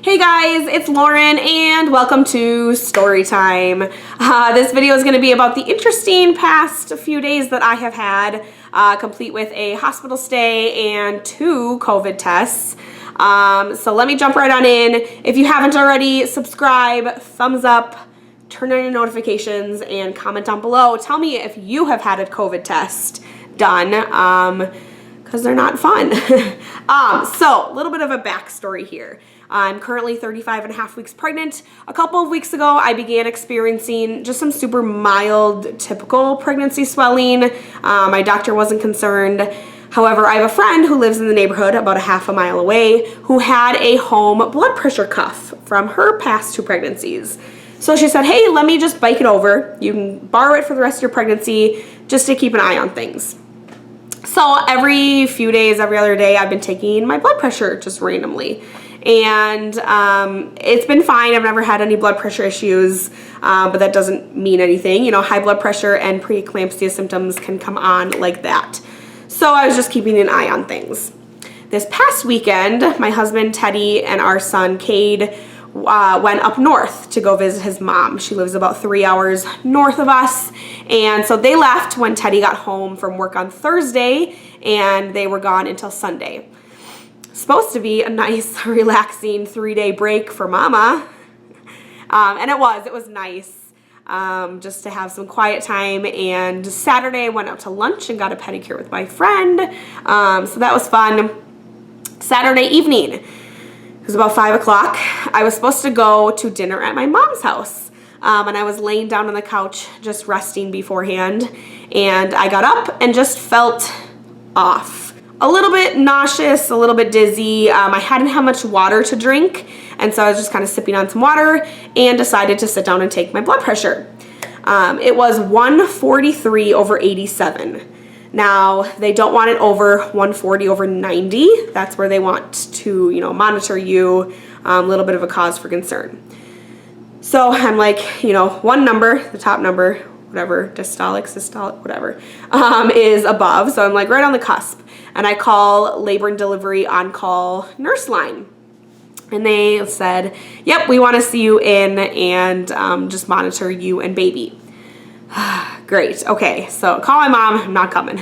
Hey guys, it's Lauren and welcome to Story Time. This video is going to be about the interesting past few days that I have had, complete with a hospital stay and 2 COVID tests. So let me jump right on in. If you haven't already, subscribe, thumbs up, turn on your notifications, and comment down below. Tell me if you have had a COVID test done, because they're not fun. So a little bit of a backstory here. I'm currently 35 and a half weeks pregnant. A couple of weeks ago, I began experiencing just some super mild, typical pregnancy swelling. My doctor wasn't concerned. However, I have a friend who lives in the neighborhood about a half a mile away who had a home blood pressure cuff from her past 2 pregnancies. So she said, hey, let me just bike it over. You can borrow it for the rest of your pregnancy just to keep an eye on things. So every few days, every other day, I've been taking my blood pressure just randomly. And it's been fine. I've never had any blood pressure issues, but that doesn't mean anything. You know, high blood pressure and preeclampsia symptoms can come on like that. So I was just keeping an eye on things. This past weekend, my husband Teddy and our son Cade went up north to go visit his mom. She lives about 3 hours north of us. And so they left when Teddy got home from work on Thursday, and they were gone until Sunday. Supposed to be a nice, relaxing 3-day break for mama. And it was nice just to have some quiet time. And Saturday I went out to lunch and got a pedicure with my friend. So that was fun. Saturday evening, it was about 5 o'clock. I was supposed to go to dinner at my mom's house. And I was laying down on the couch just resting beforehand. And I got up and just felt off. A little bit nauseous, a little bit dizzy. I hadn't had much water to drink, and so I was just kind of sipping on some water and decided to sit down and take my blood pressure. It was 143/87. Now, they don't want it over 140/90. That's where they want to, monitor you. A little bit of a cause for concern. So I'm like, one number, the top number, whatever, systolic, whatever, is above. So I'm like right on the cusp. And I call labor and delivery on-call nurse line. And they said, yep, we want to see you in and just monitor you and baby. Great. Okay, so call my mom. I'm not coming.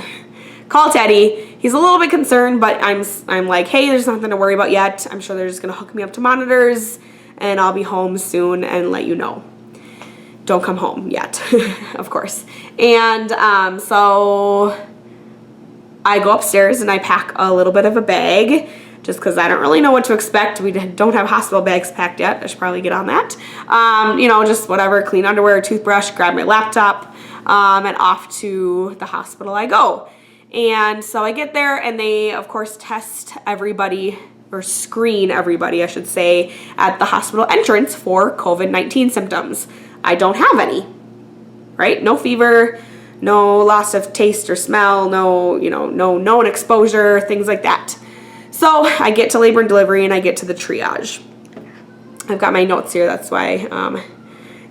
Call Teddy. He's a little bit concerned, but I'm like, hey, there's nothing to worry about yet. I'm sure they're just going to hook me up to monitors, and I'll be home soon and let you know. Don't come home yet, of course. And so I go upstairs and I pack a little bit of a bag just because I don't really know what to expect. We don't have hospital bags packed yet. I should probably get on that. Just whatever, clean underwear, toothbrush, grab my laptop, and off to the hospital I go. And so I get there and they, of course, test everybody, or screen everybody, I should say, at the hospital entrance for COVID-19 symptoms. I don't have any, right? No fever, no loss of taste or smell, no known exposure, things like that. So I get to labor and delivery and I get to the triage. I've got my notes here, that's why,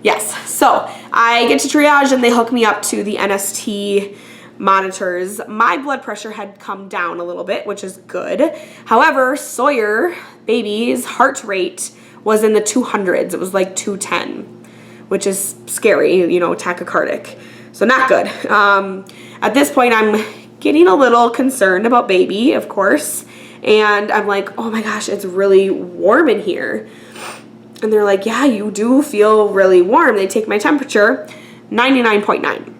yes. So I get to triage and they hook me up to the NST monitors. My blood pressure had come down a little bit, which is good. However, Sawyer, baby's heart rate was in the 200s. It was like 210. Which is scary, tachycardic. So not good. At this point, I'm getting a little concerned about baby, of course. And I'm like, oh my gosh, it's really warm in here. And they're like, yeah, you do feel really warm. They take my temperature, 99.9.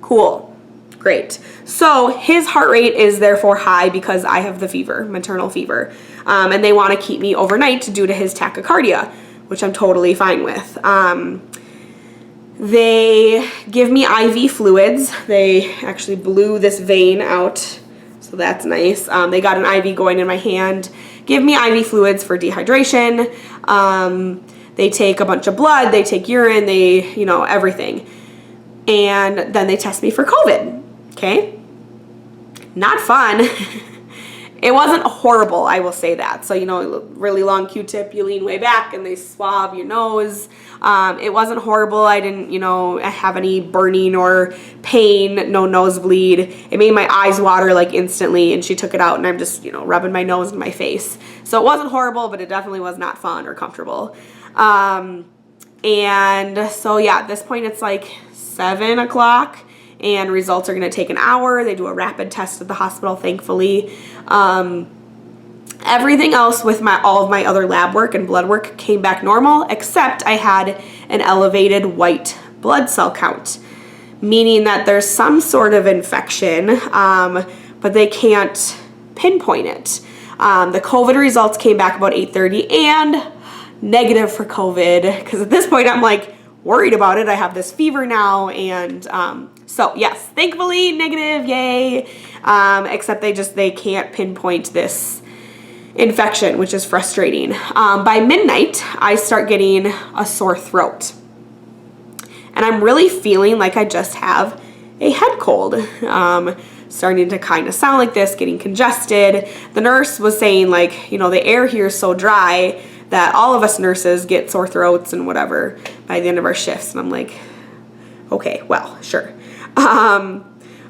Cool. Great. So his heart rate is therefore high because I have the fever, maternal fever. And they want to keep me overnight due to his tachycardia, which I'm totally fine with. They give me IV fluids. They actually blew this vein out, so that's nice. They got an IV going in my hand, give me IV fluids for dehydration. They take a bunch of blood, they take urine, everything. And then they test me for COVID, okay? Not fun. It wasn't horrible, I will say that. So, you know, really long Q-tip, you lean way back and they swab your nose. It wasn't horrible. I didn't, you know, have any burning or pain, no nosebleed. It made my eyes water like instantly, and she took it out and I'm just, you know, rubbing my nose and my face. So it wasn't horrible, but it definitely was not fun or comfortable. And so yeah, at this point it's like 7 o'clock and results are going to take an hour. They do a rapid test at the hospital, thankfully. Everything else with all of my other lab work and blood work came back normal, except I had an elevated white blood cell count, meaning that there's some sort of infection, but they can't pinpoint it. The COVID results came back about 8:30 and negative for COVID, because at this point I'm like worried about it. I have this fever now, and so yes, thankfully negative, yay. Except they can't pinpoint this infection, which is frustrating. By midnight, I start getting a sore throat, and I'm really feeling like I just have a head cold. Starting to kind of sound like this, getting congested. The nurse was saying, like, you know, the air here is so dry that all of us nurses get sore throats and whatever by the end of our shifts. And I'm like, okay, well, sure.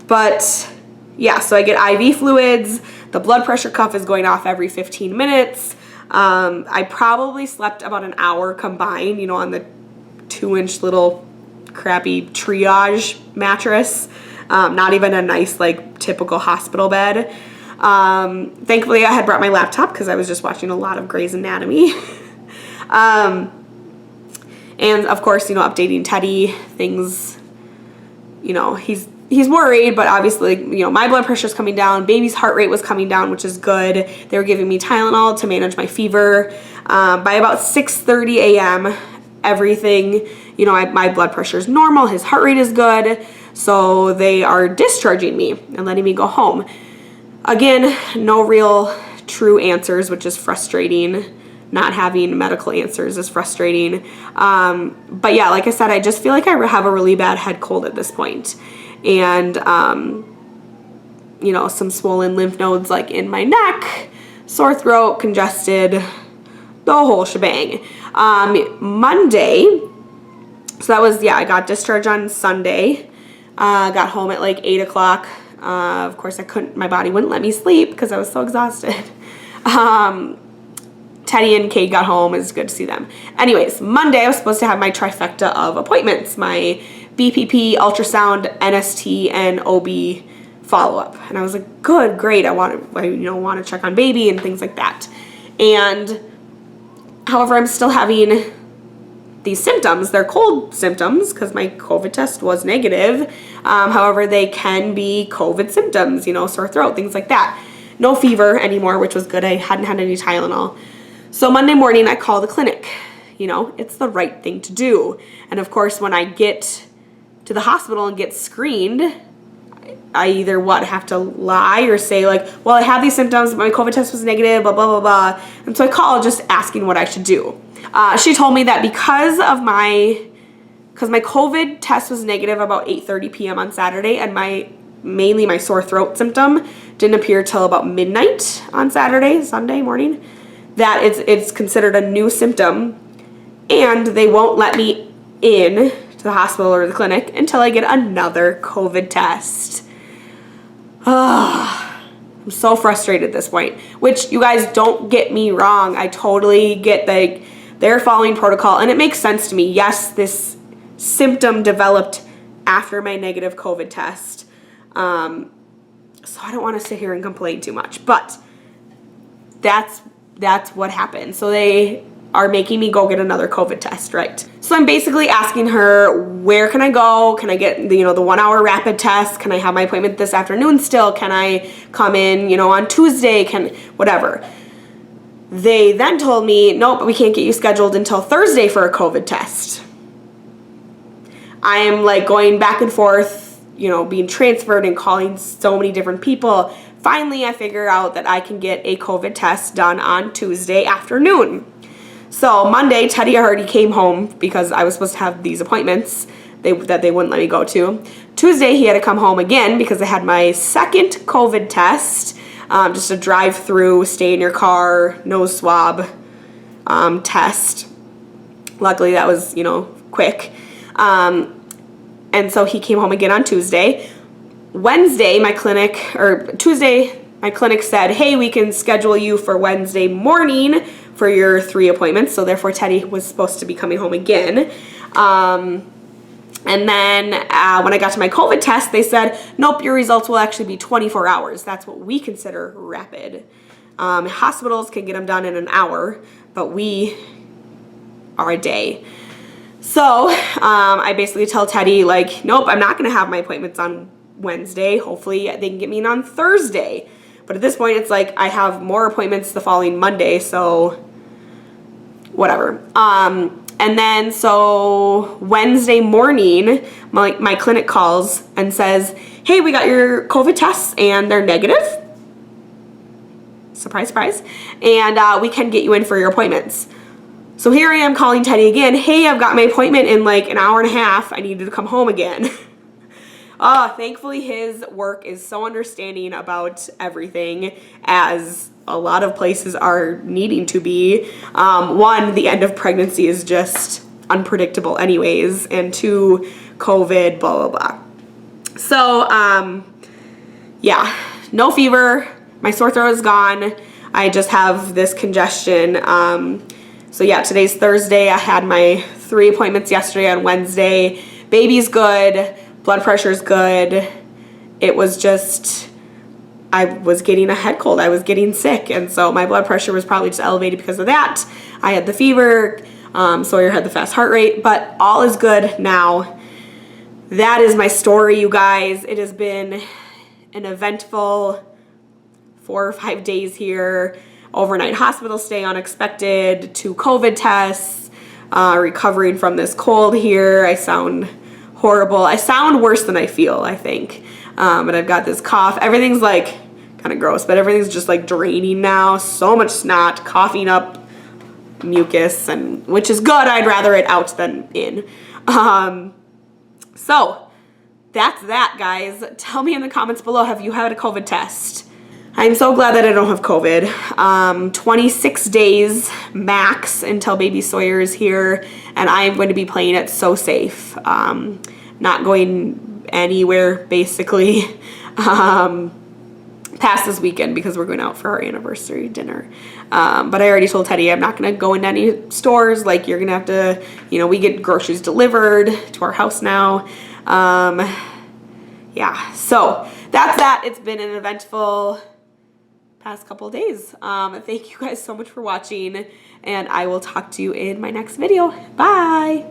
But yeah, so I get IV fluids. The blood pressure cuff is going off every 15 minutes. I probably slept about an hour combined, you know, on the 2-inch little crappy triage mattress. Not even a nice, like, typical hospital bed. Thankfully, I had brought my laptop because I was just watching a lot of Grey's Anatomy. And, of course, you know, updating Teddy, things, you know, he's worried, but obviously, you know, my blood pressure's coming down. Baby's heart rate was coming down, which is good. They were giving me Tylenol to manage my fever. By about 6:30 a.m., everything, you know, my blood pressure is normal. His heart rate is good. So they are discharging me and letting me go home. Again, no real true answers, which is frustrating. Not having medical answers is frustrating. But yeah, like I said, I just feel like I have a really bad head cold at this point. And, you know, some swollen lymph nodes like in my neck, sore throat, congested, the whole shebang. Monday, so that was, yeah, I got discharged on Sunday. Got home at like 8 o'clock. Of course, my body wouldn't let me sleep because I was so exhausted. Teddy and Kate got home. It was good to see them. Anyways, Monday I was supposed to have my trifecta of appointments, my BPP, ultrasound, NST, and OB follow-up. And I was like, good, great. I want to check on baby and things like that. And however, I'm still having these symptoms. They're cold symptoms because my COVID test was negative. However, they can be COVID symptoms, you know, sore throat, things like that. No fever anymore, which was good. I hadn't had any Tylenol. So Monday morning, I call the clinic. You know, it's the right thing to do. And of course, when I get to the hospital and get screened, I either have to lie or say like, well, I have these symptoms, my COVID test was negative, blah, blah, blah, blah. And so I call just asking what I should do. She told me that because my COVID test was negative about 8:30 p.m. on Saturday, and mainly my sore throat symptom didn't appear till about midnight on Sunday morning, that it's considered a new symptom, and they won't let me in to the hospital or the clinic until I get another COVID test. I'm so frustrated at this point, which, you guys, don't get me wrong. I totally get they're following protocol, and it makes sense to me. Yes, this symptom developed after my negative COVID test. So I don't want to sit here and complain too much, but that's what happened. So they are making me go get another COVID test, right? So I'm basically asking her, where can I go? Can I get the 1 hour rapid test? Can I have my appointment this afternoon still? Can I come in, on Tuesday? Whatever. They then told me, nope, we can't get you scheduled until Thursday for a COVID test. I am like going back and forth, being transferred and calling so many different people. Finally, I figure out that I can get a COVID test done on Tuesday afternoon. So Monday, Teddy already came home because I was supposed to have these appointments that they wouldn't let me go to. Tuesday, he had to come home again because I had my second COVID test. just a drive-through, stay in your car, nose swab test. Luckily that was, you know, quick. And so he came home again on Tuesday. Tuesday, my clinic said, hey, we can schedule you for Wednesday morning for your 3 appointments. So therefore Teddy was supposed to be coming home again. And then when I got to my COVID test, they said, nope, your results will actually be 24 hours. That's what we consider rapid. Hospitals can get them done in an hour, but we are a day. So I basically tell Teddy, like, nope, I'm not going to have my appointments on Wednesday. Hopefully they can get me in on Thursday. But at this point, it's like I have more appointments the following Monday, so whatever. And then so Wednesday morning, my clinic calls and says, hey, we got your COVID tests and they're negative. Surprise, surprise. And we can get you in for your appointments. So here I am calling Teddy again. Hey, I've got my appointment in like an hour and a half. I needed to come home again. Thankfully his work is so understanding about everything, as a lot of places are needing to be. One, the end of pregnancy is just unpredictable anyways, and two, COVID, blah, blah, blah. So, yeah, no fever. My sore throat is gone. I just have this congestion. So yeah, today's Thursday. I had my 3 appointments yesterday on Wednesday. Baby's good. Blood pressure's good. It was just, I was getting a head cold. I was getting sick. And so my blood pressure was probably just elevated because of that. I had the fever. Sawyer had the fast heart rate, but all is good now. That is my story, you guys. It has been an eventful 4 or 5 days here. Overnight hospital stay, unexpected, 2 COVID tests, recovering from this cold here. I sound horrible. I sound worse than I feel, I think. But I've got this cough. Everything's like kind of gross, but everything's just like draining now. So much snot, coughing up mucus, and which is good. I'd rather it out than in. So that's that, guys. Tell me in the comments below, have you had a COVID test? I'm so glad that I don't have COVID. 26 days max until baby Sawyer is here, and I'm going to be playing it so safe. Not going anywhere, basically, past this weekend because we're going out for our anniversary dinner. But I already told Teddy I'm not going to go into any stores. Like, you're going to have to, you know, we get groceries delivered to our house now. Yeah, so that's that. It's been an eventful past couple of days. Thank you guys so much for watching, and I will talk to you in my next video. Bye.